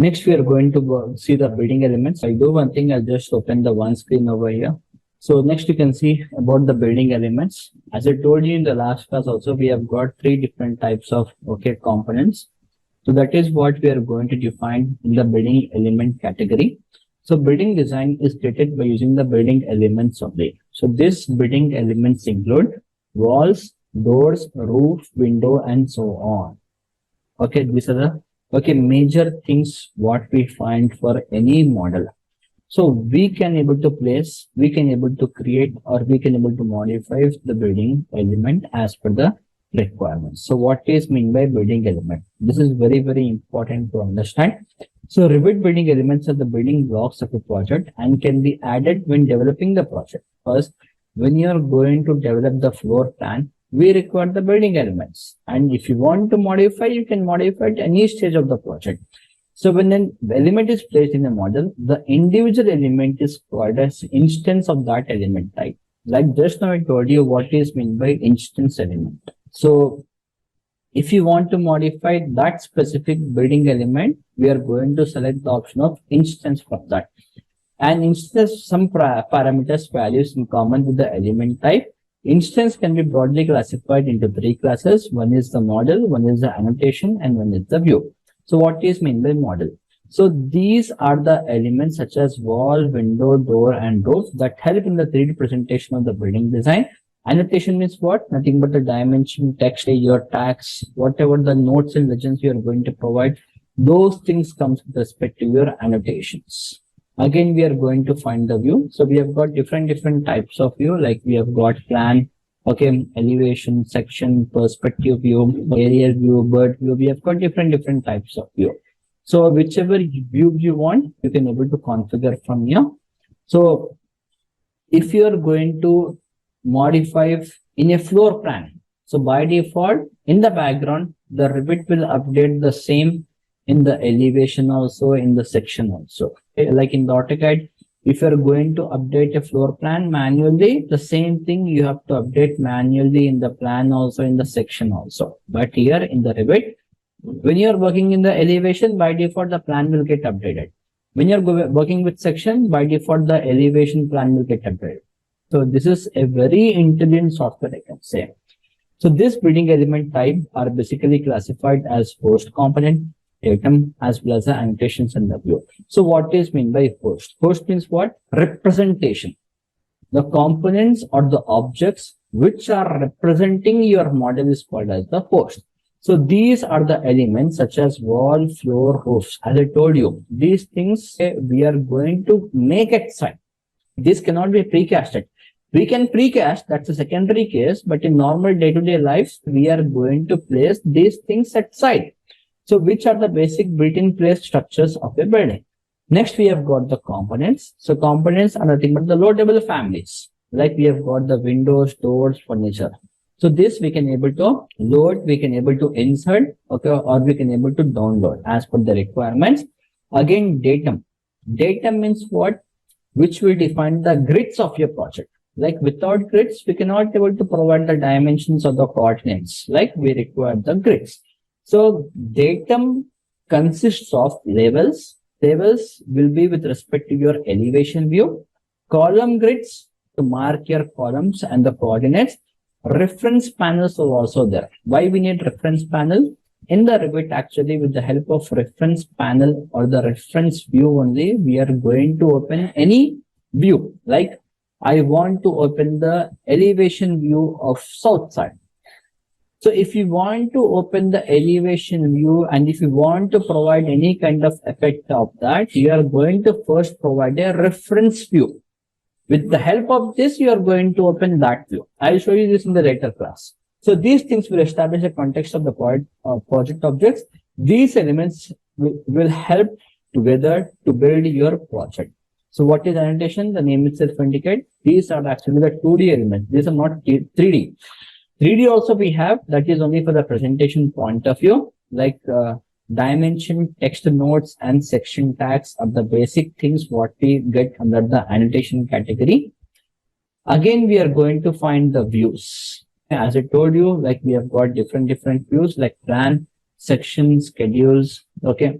Next, we are going to see the building elements. I'll do one thing. I'll just open the one screen over here. So next you can see about the building elements. As I told you in the last class also, we have got three different types of components. So that is what we are going to define in the building element category. So building design is created by using the building elements only. So this building elements include walls, doors, roof, window, and so on. Okay, these are the major things what we find for any model. So we can able to place, we can able to create, or we can able to modify the building element as per the requirements. So what is meant by building element? This is very, very important to understand. So Revit building elements are the building blocks of a project and can be added when developing the project. First, when you are going to develop the floor plan, we require the building elements. And if you want to modify, you can modify at any stage of the project. So when an element is placed in a model, the individual element is called as instance of that element type. Like just now I told you what is meant by instance element. So if you want to modify that specific building element, we are going to select the option of instance from that. And instance, some parameters values in common with the element type. Instance can be broadly classified into three classes. One is the model, one is the annotation, and one is the view. So what is meant by model? So these are the elements such as wall, window, door, and doors that help in the 3D presentation of the building design. Annotation means what? Nothing but the dimension, text, your tags, whatever the notes and legends you are going to provide. Those things comes with respect to your annotations. Again, we are going to find the view. So we have got different types of view, like we have got plan, elevation, section, perspective view, aerial view, bird view. We have got different types of view. So whichever view you want, you can able to configure from here. So if you are going to modify in a floor plan, so by default in the background, the Revit will update the same in the elevation also, in the section also. Like in the AutoCAD, if you are going to update a floor plan manually, the same thing you have to update manually in the plan also, in the section also. But here in the Revit, when you are working in the elevation, by default the plan will get updated. When you are working with section, by default the elevation plan will get updated. So this is a very intelligent software, I can say. So this building element type are basically classified as host component, datum, as well as the annotations and the view. So what is meant by host? Host means what? Representation. The components or the objects which are representing your model is called as the host. So these are the elements such as wall, floor, roofs. As I told you, these things we are going to make at site. This cannot be precasted. We can precast, that's a secondary case, but in normal day-to-day life, we are going to place these things at site. So which are the basic built-in place structures of a building? Next, we have got the components. So components are nothing but the loadable families. Like we have got the windows, doors, furniture. So this we can able to load, we can able to insert, or we can able to download as per the requirements. Again, datum. Datum means what? Which will define the grids of your project. Like without grids, we cannot able to provide the dimensions or the coordinates. Like we require the grids. So datum consists of labels. Labels will be with respect to your elevation view. Column grids to mark your columns and the coordinates. Reference panels are also there. Why we need reference panel? In the Revit, actually, with the help of reference panel or the reference view only, we are going to open any view. Like I want to open the elevation view of south side. So if you want to open the elevation view and if you want to provide any kind of effect of that, you are going to first provide a reference view. With the help of this, you are going to open that view. I'll show you this in the later class. So these things will establish a context of the project objects. These elements will help together to build your project. So what is annotation? The name itself indicates these are actually the 2D elements. These are not 3D. 3D also we have, that is only for the presentation point of view, like dimension, text notes, and section tags are the basic things what we get under the annotation category. Again, we are going to find the views. As I told you, like we have got different views like plan, section, schedules. Okay.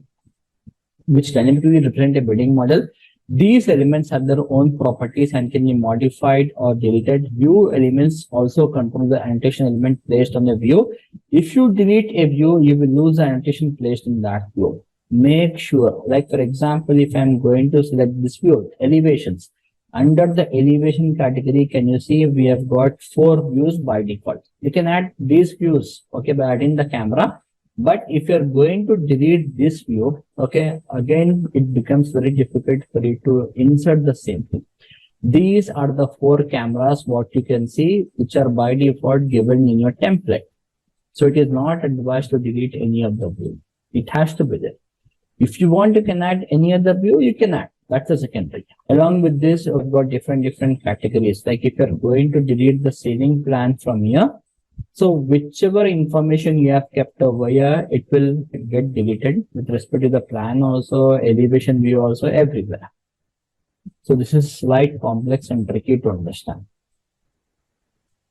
which dynamically represent a building model. These elements have their own properties and can be modified or deleted. View elements also control the annotation element placed on the view. If you delete a view, you will lose the annotation placed in that view. Make sure, like for example, if I'm going to select this view, elevations, under the elevation category, can you see we have got 4 views by default. You can add these views, okay, by adding the camera. But if you're going to delete this view, okay, again, it becomes very difficult for you to insert the same thing. These are the 4 cameras, what you can see, which are by default given in your template. So it is not advised to delete any of the view. It has to be there. If you want, you can add any other view, you can add. That's the secondary. Along with this, we've got different categories. Like if you're going to delete the ceiling plan from here, so whichever information you have kept over here, it will get deleted with respect to the plan also, elevation view also, everywhere. So this is slight complex and tricky to understand.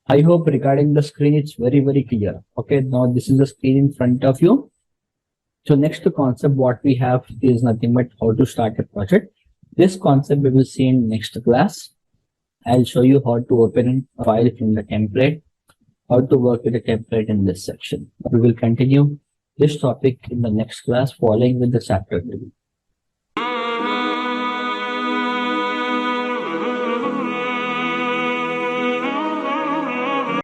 I hope regarding the screen, it's very, very clear. Okay, now this is the screen in front of you. So next concept what we have is nothing but how to start a project. This concept we will see in next class. I'll show you how to open a file from the template, how to work with a template in this section. We will continue this topic in the next class following with the chapter 2.